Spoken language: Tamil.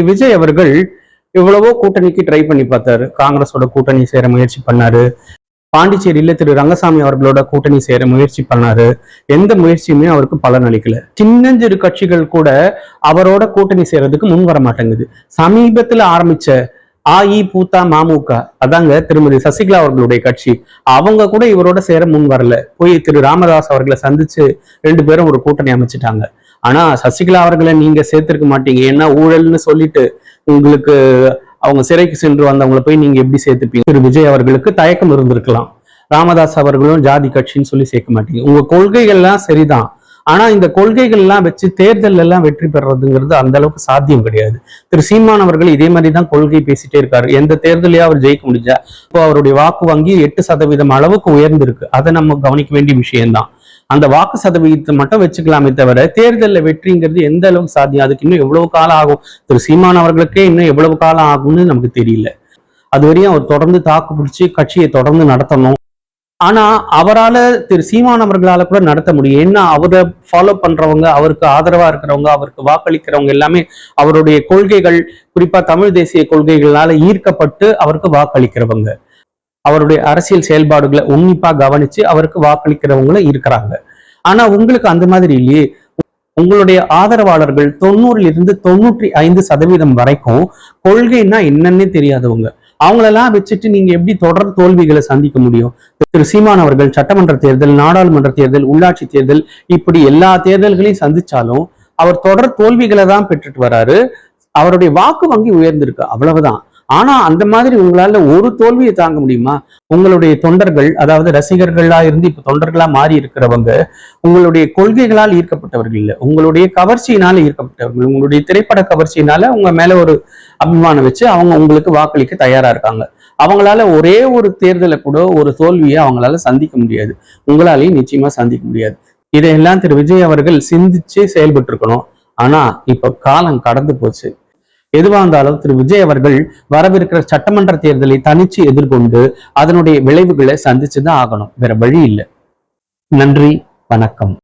விஜய் அவர்கள் எவ்வளவோ கூட்டணிக்கு ட்ரை பண்ணி பார்த்தாரு. காங்கிரஸோட கூட்டணி சேர முயற்சி பண்ணாரு. பாண்டிச்சேரியில திரு ரங்கசாமி அவர்களோட கூட்டணி சேர முயற்சி பண்ணாரு. எந்த முயற்சியுமே அவருக்கு பலன் அளிக்கல. சின்னஞ்சிறு கட்சிகள் கூட அவரோட கூட்டணி சேரதுக்கு முன் வர மாட்டேங்குது. சமீபத்துல ஆரம்பிச்ச பூத்தா மமுக, அதாங்க திருமதி சசிகலா அவர்களுடைய கட்சி, அவங்க கூட இவரோட சேர முன் வரல. போய் திரு ராமதாஸ் அவர்களை சந்திச்சு 2 பேரும் ஒரு கூட்டணி அமைச்சிட்டாங்க. ஆனா சசிகலா அவர்களை நீங்க சேர்த்திருக்க மாட்டீங்க. ஏன்னா ஊழல்னு சொல்லிட்டு உங்களுக்கு அவங்க சிறைக்கு சென்று வந்தவங்களை போய் நீங்க எப்படி சேர்த்துப்பீங்க? திரு விஜய் அவர்களுக்கு தயக்கம் இருந்திருக்கலாம். ராமதாஸ் அவர்களும் ஜாதி கட்சின்னு சொல்லி சேர்க்க மாட்டீங்க. உங்க கொள்கைகள்லாம் சரிதான், ஆனா இந்த கொள்கைகள் எல்லாம் வச்சு தேர்தல் எல்லாம் வெற்றி பெறதுங்கிறது அந்த அளவுக்கு சாத்தியம் கிடையாது. திரு சீமான் அவர்கள் இதே மாதிரிதான் கொள்கை பேசிட்டே இருக்காரு. எந்த தேர்தலையும் அவர் ஜெயிக்க முடிஞ்சா இப்போ அவருடைய வாக்கு வங்கி 8% அளவுக்கு உயர்ந்திருக்கு. அதை நம்ம கவனிக்க வேண்டிய விஷயம்தான். அந்த வாக்கு சதவீதத்தை மட்டும் வச்சுக்கலாமே தவிர தேர்தலில் வெற்றிங்கிறது எந்த அளவுக்கு சாத்தியம்? அதுக்கு இன்னும் எவ்வளவு காலம் ஆகும்? திரு சீமான் அவர்களுக்கே இன்னும் எவ்வளவு காலம் ஆகும்னு நமக்கு தெரியல. அது வரையும் அவர் தொடர்ந்து தாக்கு பிடிச்சி கட்சியை தொடர்ந்து நடத்தணும். ஆனா அவரால் திரு சீமான் அவர்களால கூட நடத்த முடியும். ஏன்னா அவரை ஃபாலோ பண்றவங்க, அவருக்கு ஆதரவா இருக்கிறவங்க, அவருக்கு வாக்களிக்கிறவங்க எல்லாமே அவருடைய கொள்கைகள், குறிப்பா தமிழ் தேசிய கொள்கைகளால ஈர்க்கப்பட்டு அவருக்கு வாக்களிக்கிறவங்க, அவருடைய அரசியல் செயல்பாடுகளை உன்னிப்பா கவனிச்சு அவருக்கு வாக்களிக்கிறவங்களும் இருக்கிறாங்க. ஆனா உங்களுக்கு அந்த மாதிரி இல்லையே. உங்களுடைய ஆதரவாளர்கள் 90% வரைக்கும் கொள்கைன்னா என்னன்னே தெரியாதவங்க. அவங்களெல்லாம் வச்சுட்டு நீங்க எப்படி தொடர் தோல்விகளை சந்திக்க முடியும்? திரு சீமான் அவர்கள் சட்டமன்ற தேர்தல், நாடாளுமன்ற தேர்தல், உள்ளாட்சி தேர்தல், இப்படி எல்லா தேர்தல்களையும் சந்திச்சாலும் அவர் தொடர் தோல்விகளை தான் பெற்றுட்டு வராரு. அவருடைய வாக்கு வங்கி உயர்ந்திருக்கு, அவ்வளவுதான். ஆனா அந்த மாதிரி உங்களால ஒரு தோல்வியை தாங்க முடியுமா? உங்களுடைய தொண்டர்கள், அதாவது ரசிகர்களா இருந்து இப்ப தொண்டர்களா மாறி இருக்கிறவங்க உங்களுடைய கொள்கைகளால் ஈர்க்கப்பட்டவர்கள் இல்லை, உங்களுடைய கவர்ச்சியினால ஈர்க்கப்பட்டவர்கள். உங்களுடைய திரைப்பட கவர்ச்சியினால உங்க மேல ஒரு அபிமானம் வச்சு அவங்க உங்களுக்கு வாக்களிக்க தயாரா இருக்காங்க. அவங்களால ஒரே ஒரு தேர்தலை கூட ஒரு தோல்வியை அவங்களால சந்திக்க முடியாது. உங்களாலையும் நிச்சயமா சந்திக்க முடியாது. இதையெல்லாம் திரு விஜய் அவர்கள் சிந்திச்சு செயல்பட்டு இருக்கணும். ஆனா இப்ப காலம் கடந்து போச்சு. எதுவா இருந்தாலும் திரு விஜய் அவர்கள் வரவிருக்கிற சட்டமன்ற தேர்தலை தனிச்சு எதிர்கொண்டு அதனுடைய விளைவுகளை சந்திச்சுதான் ஆகணும். வேற வழி இல்லை. நன்றி, வணக்கம்.